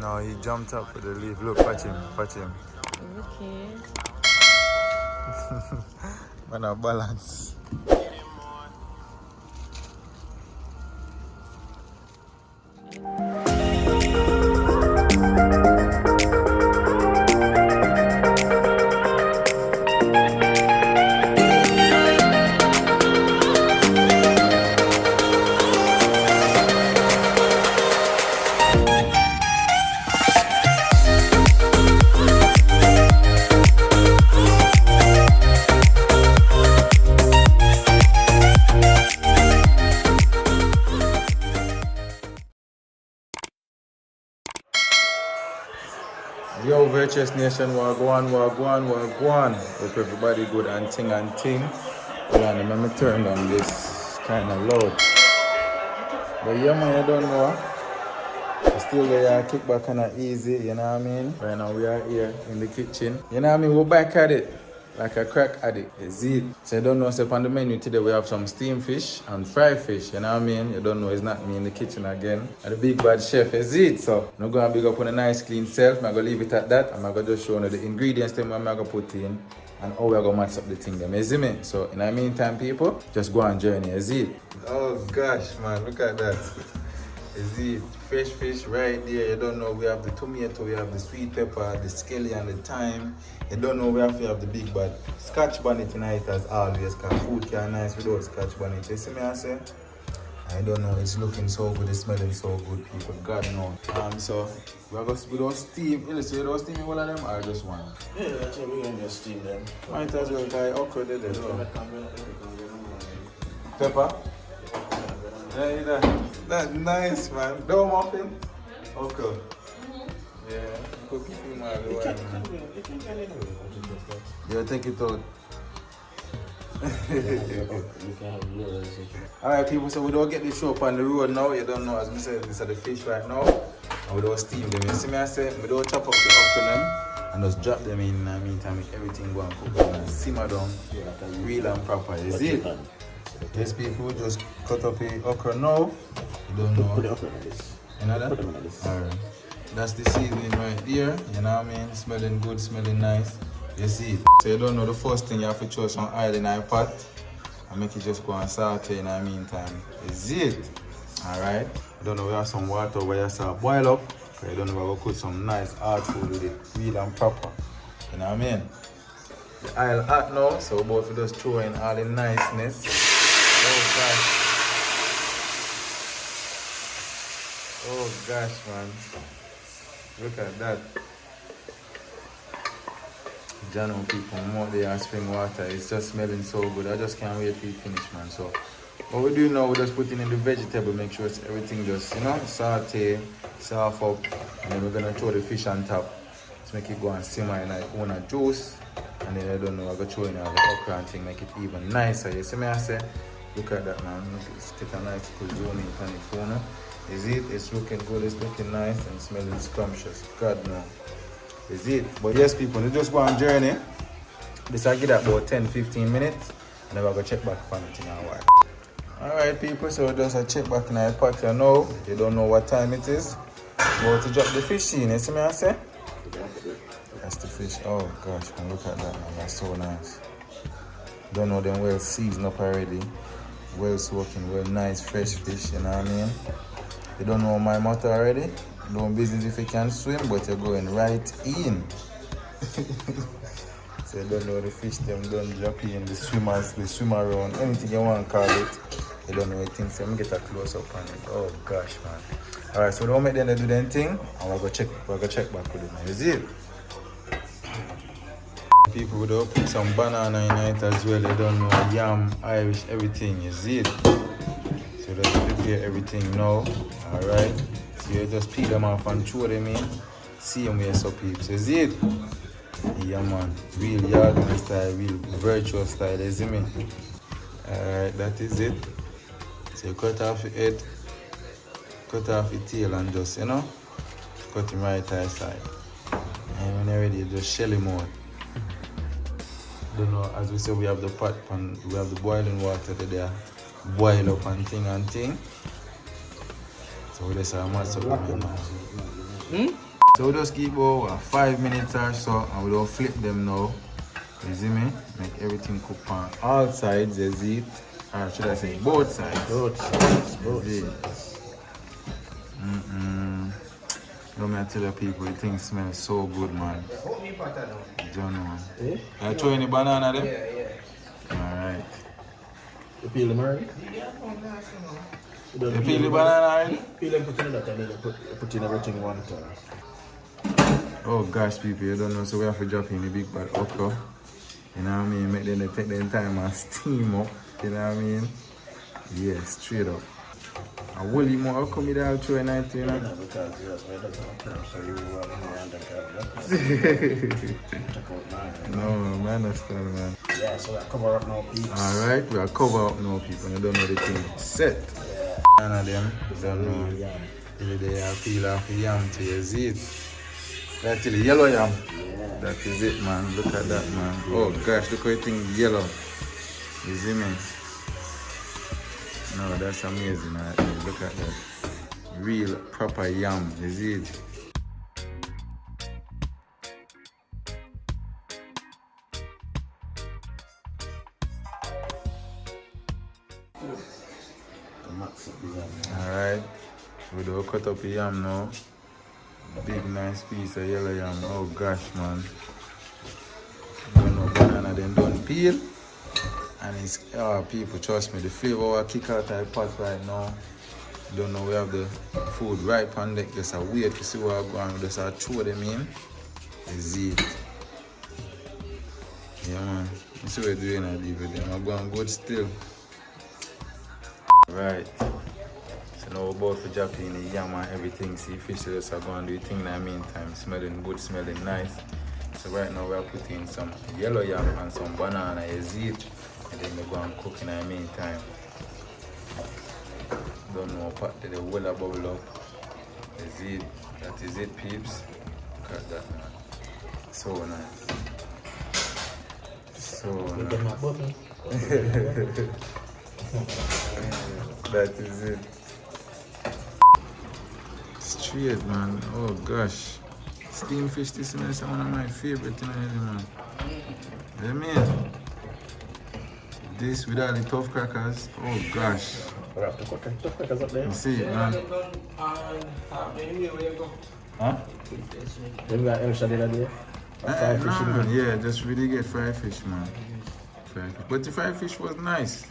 No, he jumped up with the leaf. Look, watch him, watch him. Okay. Man, a balance. Yo, Virtuous Nation, wagwan. Hope everybody good and ting. Hold on, let me turn down this kind of loud. But yeah, man, you don't know. Still there, kick back kind of easy, you know what I mean? Right now we are here in the kitchen. You know what I mean? We're back at it. Like a crack addict. Zeen. So you don't know, so on the menu today we have some steamed fish and fried fish, you know what I mean? You don't know, it's not me in the kitchen again. And the big bad chef is Zeen. So I'm going to big up on a nice clean self. I'm going to leave it at that. I'm going to just show you the ingredients that I'm going to put in and how we're going to match up the thing. You see me? So in the meantime, people, just go on journey. Zeen. Oh gosh, man, look at that. Zeen. Fresh fish right there. You don't know, we have the tomato, we have the sweet pepper, the scallion and the thyme. You don't know, we have to have the big bad scotch bonnet tonight as always, because food can nice without scotch bonnet. You see me I say? I don't know, it's looking so good, it's smelling so good, people. God knows. So we're going to do steam. You say you don't steam all of them or just one? Yeah, that's what we're going to steam them. Might as well try okra there. Pepper? Yeah, that's nice, man. Dough muffin? Okay. Yeah, cookie for my yeah, take it out. Alright, people, so we don't get this show up on the road now. You don't know, as we said, these are the fish right now. And we don't steam them. You see me, I said, we don't chop up the okra them and just drop them in the meantime, make everything go and cook down and simmer down real and proper. Is it? Yes, people, just cut up the okra now. You don't know. Put the okra on this. You know that? Put them on this. Alright. That's the seasoning right there. You know what I mean? Smelling good, smelling nice. You see it. So you don't know, the first thing you have to throw some oil in a pot and make it just go and saute in the meantime. Is it? Alright. You don't know, we have some water where you start boil up. So you don't know, we're going to cook some nice hard food with it, real and proper. You know what I mean? The oil hot now, so we're about to just throw in all the niceness. Oh gosh, man. Look at that. Jano people, more they are spring water. It's just smelling so good. I just can't wait till it finish, man. So what we do now, we're just putting in the vegetable, make sure it's everything just, you know, saute, soft up, and then we're gonna throw the fish on top. Just make it go and simmer in like one a juice. And then I don't know, I'm gonna throw in all the okra and thing, make it even nicer. You see me I say? Look at that, man. Let's get a nice cuisine on the phone. Is it? It's looking good, it's looking nice and smelling scrumptious. God no. Is it? But yes, people, you just go on journey. This I get about 10-15 minutes and then we're gonna check back on it in a while. Alright people, so just a check back in our pot now. You don't know what time it is. About to drop the fish in, you see me I say? That's the fish. Oh gosh, man, look at that, man. That's so nice. Don't know them well seasoned up already. Well soaking, well nice fresh fish, you know what I mean? You don't know my motto already? No business if you can swim, but you're going right in. So you don't know the fish, them don't drop in, the swimmers, the swim around, anything you want to call it. You don't know anything, so let me get a close up on it. Oh gosh, man. Alright, so don't make them do them thing, and we're gonna check back with it now. Is it? People would have put some banana in it as well. They don't know yam, Irish, everything. You see it? So let's prepare everything now. Alright. So you just peel them off and throw them in. See them here, so peeps. You see it? Yeah, man. Real Yargan style, real Virtuous style. You see me? Alright, that is it. So you cut off the head, cut off the tail, and just, you know, cut him right side. And when you're ready, you just shell him out. Don't know, as we say, we have the pot and we have the boiling water there, boil up and thing. So we just have much up right now. So we just keep over 5 minutes or so and we don't flip them now. You see me? Make everything cook on all sides, you see it? Or should I say both sides? Both sides, both You see it? sides. Let me tell you people, the thing smells so good, man. Don't know. Eh? I throw any banana there? Yeah. Alright. You peel them already? You peel the banana already? Peel them, put in that and then you put in everything one time. Oh gosh, people, you don't know, so we have to drop in the big bad okra. You know what I mean? Make them take their time and steam up. You know what I mean? Yeah, straight up. I will you more okra me there through a night, you know? Yeah, because yes, we don't have time, so you run around and check out mine. No, I understand, man. Yeah, so I cover up now, peeps. Alright, we are cover up now, people. You don't know the thing set. None of them, you don't know. Yeah. Till they peel off the yam to your seed. That's the yellow yam. Yeah. That is it, man. Look at that, man. Oh gosh, look how it thing yellow. You see me? No, that's amazing. Right? Look at that. Real proper yam. You see it? Alright. We do cut up the yam now. Big nice piece of yellow yam. Oh gosh, man. Don't know banana then don't peel. And it's people, trust me, the flavor will kick out of the pot right now. Don't know we have the food right on deck. Just a wait to see what I'm going with. Just a throw them in. Is it. Yeah man. You see what we're doing at with them. I'm going good still. Right. So now we're about to drop in the yam and everything. See fish just are going to do the thing in the meantime. Smelling good, smelling nice. So right now we're putting some yellow yam and some banana, is it? And then we're going to cook in the meantime. Don't know what the water bubble up. Is it? That is it, peeps. Look at that, man. So nice. So Look nice. at my button. That is it. Straight, man. Oh gosh. Steamed fish, this is one of my favorite things, man. You mean? This with all the tough crackers. Oh gosh. We have to cut them tough crackers up there. You see it, man. Huh? Then we got El Shadi that day. Fried fish in man. there. Yeah, just really get fried fish, man. Fried fish. But the fried fish was nice.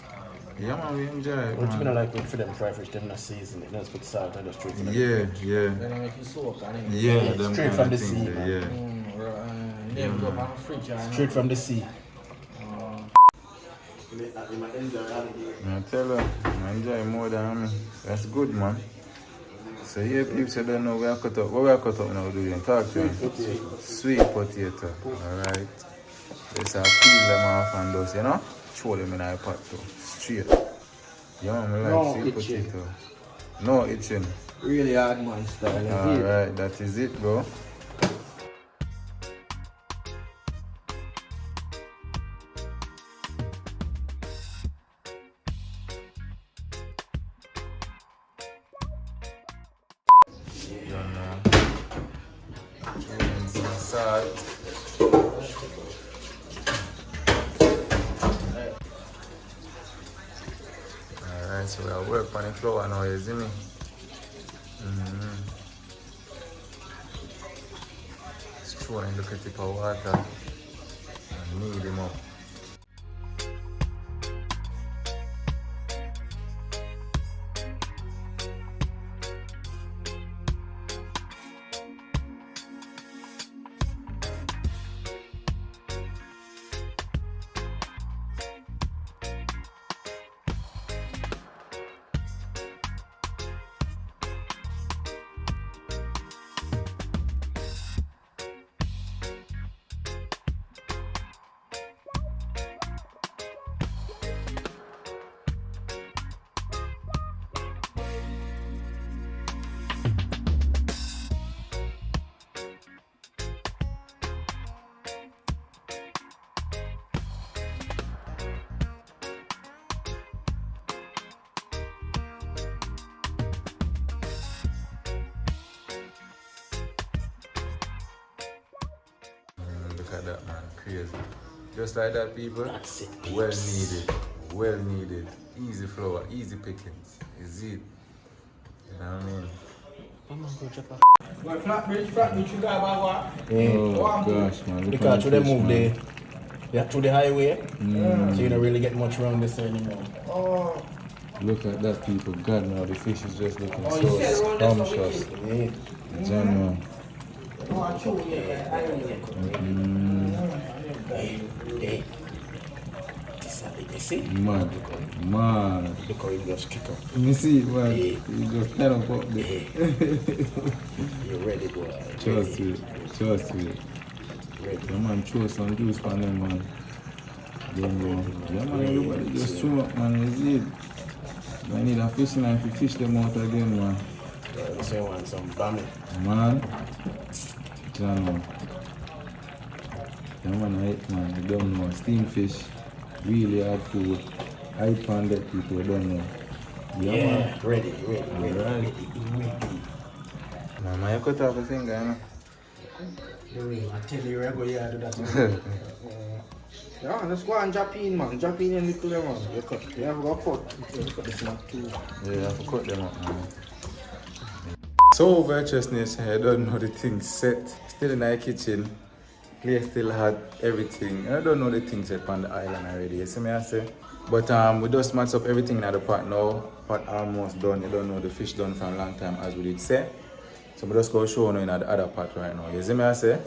Yeah, man, we enjoy it, What you man. gonna like with for them fried fish, them not season it, just put salt and just straight from them. Yeah. Then I make you soak on it. Yeah, them straight kind from of the things sea, there, man. yeah. Then go back to fridge and Straight from the sea. I tell you, I enjoy more than me. That's good, man. So yeah, people say don't know where I cut up. What we are cut up now, do you talk to them? Sweet potato. Alright. Just peel them off and just, you know, throw them in a pot too. Straight. Yeah, man, I like No sweet itching. potato. No itching. really hard man style. Alright, that is it, bro. Salt. Alright, so we'll work on the flour now, you see me? Just throw in the tip of water and knead them up. Look at that, man. Crazy. Just like that, people. That's it, peeps. Well needed. Well needed. Easy flour, easy pickings. Is it? You know what I mean? Well, flatbridge, you got about what? Yeah. Oh gosh, man. Look Because at to the them fish, move man. to the highway, so you don't really get much around this anymore. Oh, Look at that, people. God, now the fish is just looking Oh, you so said around this scrumptious. Yeah. Genuine. oh, I chew it. Hey. You see? Man. Man. Look how it just kick up. Let me see, man. Yeah. You just kind of pop there. You're ready, boy. Trust it. Trust it. Ready. Yeah, man, throw some juice for them, man. Then go. Yeah, man, everybody just throw up, man. Is it? I need a fishing line to fish them out again, man. So you want some bami? Man. Genuine. Yeah, man, I hate, man. You don't know. Steam fish. Really hard food. I found that people don't know. Yeah, man. Ready. Alright. Man, you cut off a finger, you know? I tell you, I go here do that. Yeah, let's go and drop in, man. Drop in and little man. You cut. You have to cut. You cut this one too. Yeah, you have to cut them up, man. So, Virtuous Nation, I don't know the things set. Still in the kitchen. Place still had everything. I don't know the things set on the island already. You see me, I say? But we just match up everything in the pot now. Pot almost done. You don't know the fish done for a long time, as we did say. So, we just go show you in the other pot right now. You see me, I say?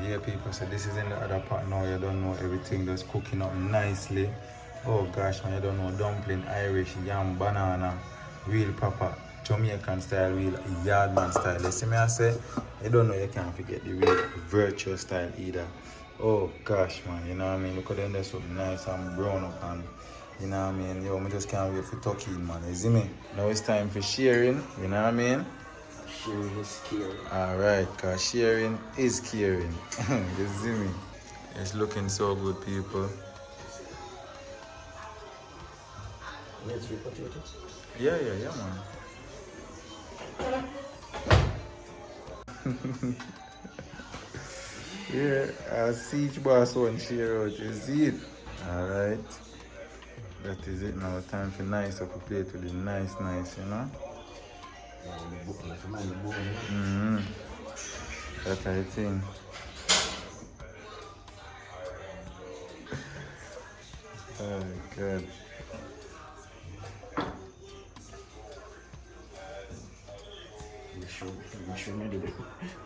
Yeah, people, so this is in the other pot now. You don't know everything just cooking up nicely. Oh gosh, man, you don't know dumpling, Irish, yam, banana, real proper Jamaican style, real yardman style. You see me, I say? You don't know, you can't forget the real Virtuous style either. Oh gosh, man, you know what I mean? Look at them, they're so nice and brown up, and you know what I mean? Yo, I just can't wait for talking, man. You see me? Now it's time for sharing, you know what I mean? Sharing is caring. Alright, cause sharing is caring. You see me? It's looking so good, people. Red sweet potatoes. Yeah, man. Yeah, I'll see each boss one share out. You see it? Alright. That is it now. Time for nice up a plate with the nice, you know? That's I think. Oh God. You should maybe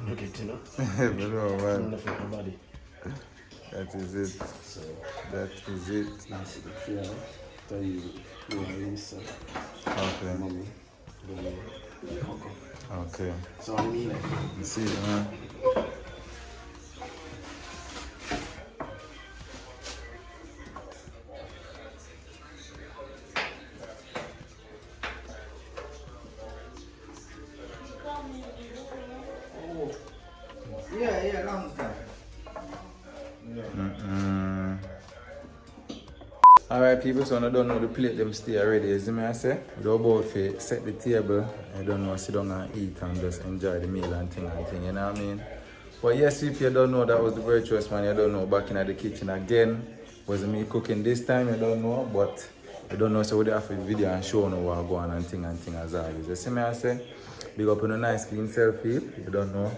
not get to know. But no, man. Nothing for body. That is it. So That is it. nice to feel. Tell you release Okay. mommy. Okay. So I mean, You see it, man? Yeah, long time. Alright, people, so I don't know the plate them stay already. You see me, I say? We're about to set the table. I don't know, sit down and eat and just enjoy the meal and thing, you know what I mean? But yes, if you don't know, that was the Virtuous, man. You don't know, back in the kitchen again. Wasn't me cooking this time, you don't know, but you don't know, so we have a video and show you what go on and thing as always. You see me, I say? Big up on a nice clean selfie, you don't know.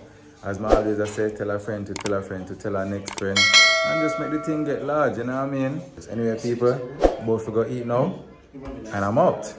As my always I say, tell a friend to tell a friend to tell our next friend. And just make the thing get large, you know what I mean? Anyway, people, both we go eat now. And I'm out.